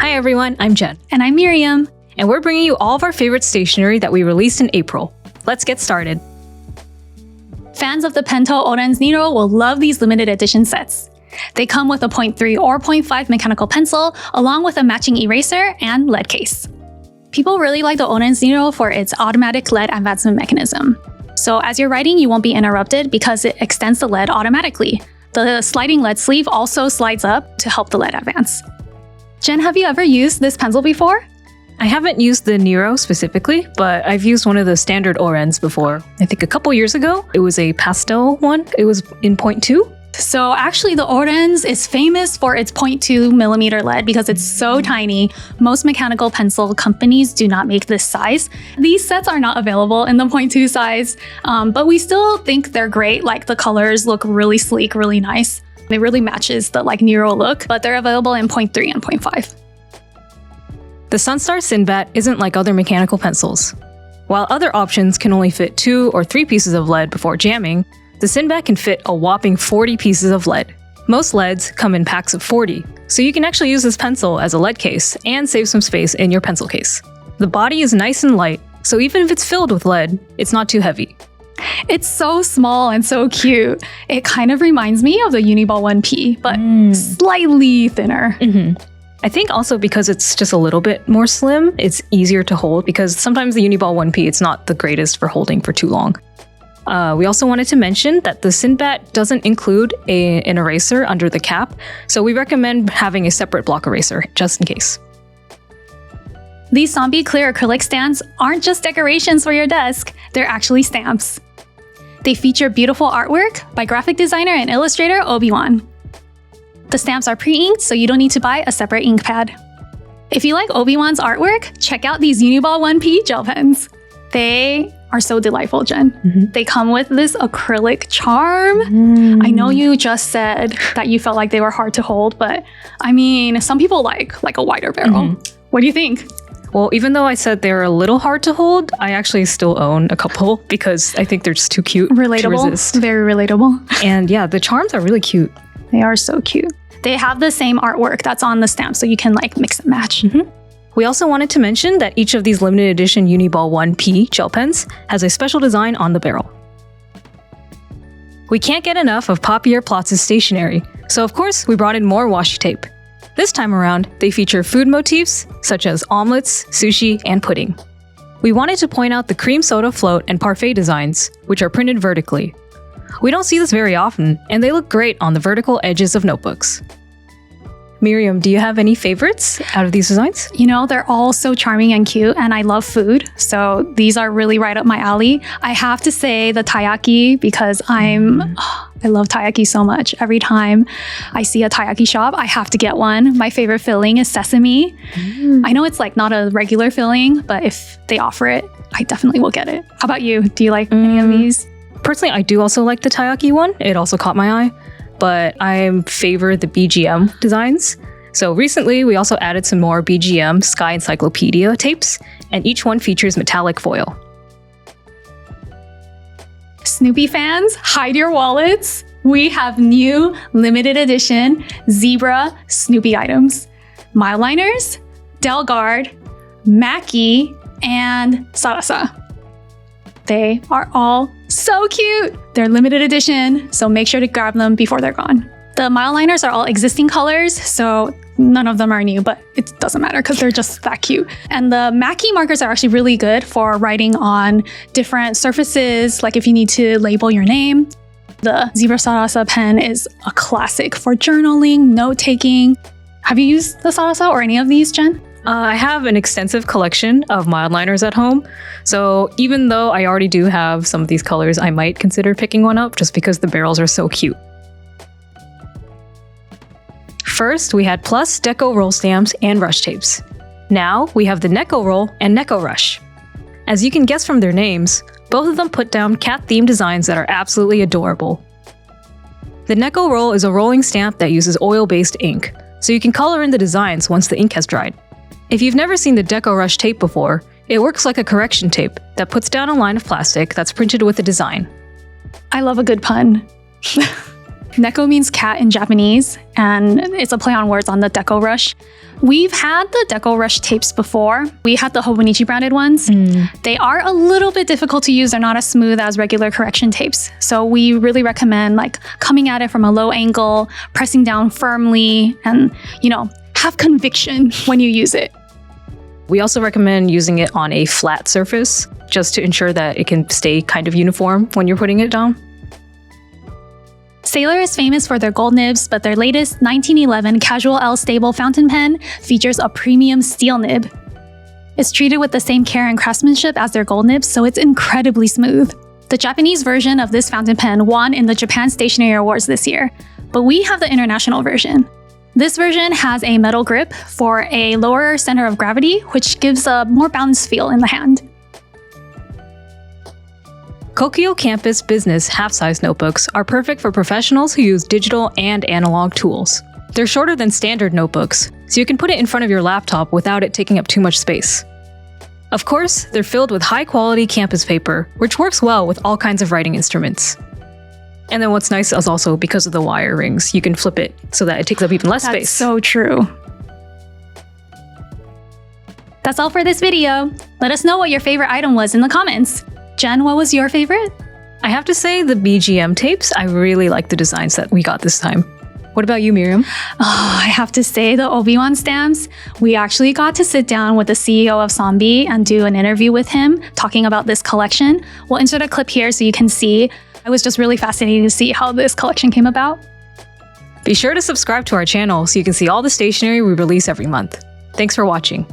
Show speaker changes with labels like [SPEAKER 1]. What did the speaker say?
[SPEAKER 1] Hi everyone, I'm Jen.
[SPEAKER 2] And I'm Miriam.
[SPEAKER 1] And we're bringing you all of our favorite stationery that we released in April. Let's get started.
[SPEAKER 2] Fans of the Pentel ORENZ Nero will love these limited edition sets. They come with a 0.3 or 0.5 mechanical pencil, along with a matching eraser and lead case. People really like the ORENZ Nero for its automatic lead advancement mechanism. So as you're writing, you won't be interrupted because it extends the lead automatically. The sliding lead sleeve also slides up to help the lead advance. Jen, have you ever used this pencil before?
[SPEAKER 1] I haven't used the Nero specifically, but I've used one of the standard ORENZ before. I think a couple years ago. It was a pastel one. It was in 0.2.
[SPEAKER 2] So actually the ORENZ is famous for its 0.2 millimeter lead because it's so tiny. Most mechanical pencil companies do not make this size. These sets are not available in the 0.2 size, but we still think they're great. Like the colors look really sleek, really nice. It really matches the Nero look, but they're available in 0.3 and 0.5.
[SPEAKER 1] The Sunstar SINDBAT isn't like other mechanical pencils. While other options can only fit 2 or 3 pieces of lead before jamming, the SINDBAT can fit a whopping 40 pieces of lead. Most leads come in packs of 40, so you can actually use this pencil as a lead case and save some space in your pencil case. The body is nice and light, so even if it's filled with lead, it's not too heavy.
[SPEAKER 2] It's so small and so cute. It kind of reminds me of the Uni-ball 1P, but slightly thinner.
[SPEAKER 1] I think also because it's just a little bit more slim, it's easier to hold because sometimes the Uni-ball 1P, it's not the greatest for holding for too long. We also wanted to mention that the SINDBAT doesn't include an eraser under the cap, so we recommend having a separate block eraser just in case.
[SPEAKER 2] These Sanby clear acrylic stands aren't just decorations for your desk, they're actually stamps. They feature beautiful artwork by graphic designer and illustrator Obi-Wan. The stamps are pre-inked, so you don't need to buy a separate ink pad. If you like Obi-Wan's artwork, check out these Uni-ball 1P gel pens. They are so delightful, Jen. They come with this acrylic charm. I know you just said that you felt like they were hard to hold, but I mean, some people like a wider barrel. What do you think?
[SPEAKER 1] Well, even though I said they're a little hard to hold, I actually still own a couple because I think they're just too cute to resist.
[SPEAKER 2] Very relatable.
[SPEAKER 1] And yeah, the charms are really cute.
[SPEAKER 2] They are so cute. They have the same artwork that's on the stamp, so you can mix and match.
[SPEAKER 1] We also wanted to mention that each of these limited edition Uni-ball 1P gel pens has a special design on the barrel. We can't get enough of Papier Platz's stationery, so of course we brought in more washi tape. This time around, they feature food motifs such as omelets, sushi, and pudding. We wanted to point out the cream soda float and parfait designs, which are printed vertically. We don't see this very often, and they look great on the vertical edges of notebooks. Miriam, do you have any favorites out of these designs?
[SPEAKER 2] You know, they're all so charming and cute, and I love food, so these are really right up my alley. I have to say the taiyaki because I love taiyaki so much. Every time I see a taiyaki shop, I have to get one. My favorite filling is sesame. I know it's not a regular filling, but if they offer it, I definitely will get it. How about you? Do you like any of these?
[SPEAKER 1] Personally, I do also like the taiyaki one. It also caught my eye. But I favor the BGM designs. So recently, we also added some more BGM Sky Encyclopedia tapes, and each one features metallic foil.
[SPEAKER 2] Snoopy fans, hide your wallets. We have new limited edition zebra Snoopy items. Mildliners, Delgard, Mackee, and Sarasa. They are all so cute. They're limited edition, so make sure to grab them before they're gone. The Mildliners are all existing colors, so none of them are new, but it doesn't matter because they're just that cute. And the Mackee markers are actually really good for writing on different surfaces, like if you need to label your name. The Zebra Sarasa pen is a classic for journaling, note-taking. Have you used the Sarasa or any of these, Jen?
[SPEAKER 1] I have an extensive collection of Mildliners at home, so even though I already do have some of these colors, I might consider picking one up just because the barrels are so cute. First, we had Plus Deco roll stamps and rush tapes. Now, we have the Neco roll and Neco rush. As you can guess from their names, both of them put down cat-themed designs that are absolutely adorable. The Neco roll is a rolling stamp that uses oil-based ink, so you can color in the designs once the ink has dried. If you've never seen the Deco Rush tape before, it works like a correction tape that puts down a line of plastic that's printed with a design.
[SPEAKER 2] I love a good pun. Neco means cat in Japanese, and it's a play on words on the Deco Rush. We've had the Deco Rush tapes before. We had the Hobonichi branded ones. They are a little bit difficult to use. They're not as smooth as regular correction tapes. So we really recommend like coming at it from a low angle, pressing down firmly, and have conviction when you use it.
[SPEAKER 1] We also recommend using it on a flat surface, just to ensure that it can stay kind of uniform when you're putting it down.
[SPEAKER 2] Sailor is famous for their gold nibs, but their latest 1911 Casual L Stable fountain pen features a premium steel nib. It's treated with the same care and craftsmanship as their gold nibs, so it's incredibly smooth. The Japanese version of this fountain pen won in the Japan Stationery Awards this year, but we have the international version. This version has a metal grip for a lower center of gravity, which gives a more balanced feel in the hand.
[SPEAKER 1] KOKUYO Campus Business half-size notebooks are perfect for professionals who use digital and analog tools. They're shorter than standard notebooks, so you can put it in front of your laptop without it taking up too much space. Of course, they're filled with high-quality campus paper, which works well with all kinds of writing instruments. And then what's nice is also because of the wire rings, you can flip it so that it takes up even less space.
[SPEAKER 2] That's so true. That's all for this video. Let us know what your favorite item was in the comments. Jen, what was your favorite?
[SPEAKER 1] I have to say the BGM tapes, I really like the designs that we got this time. What about you, Miriam?
[SPEAKER 2] Oh, I have to say the Obi-Wan stamps. We actually got to sit down with the CEO of Sanby and do an interview with him talking about this collection. We'll insert a clip here so you can see. It was just really fascinating to see how this collection came about.
[SPEAKER 1] Be sure to subscribe to our channel so you can see all the stationery we release every month. Thanks for watching.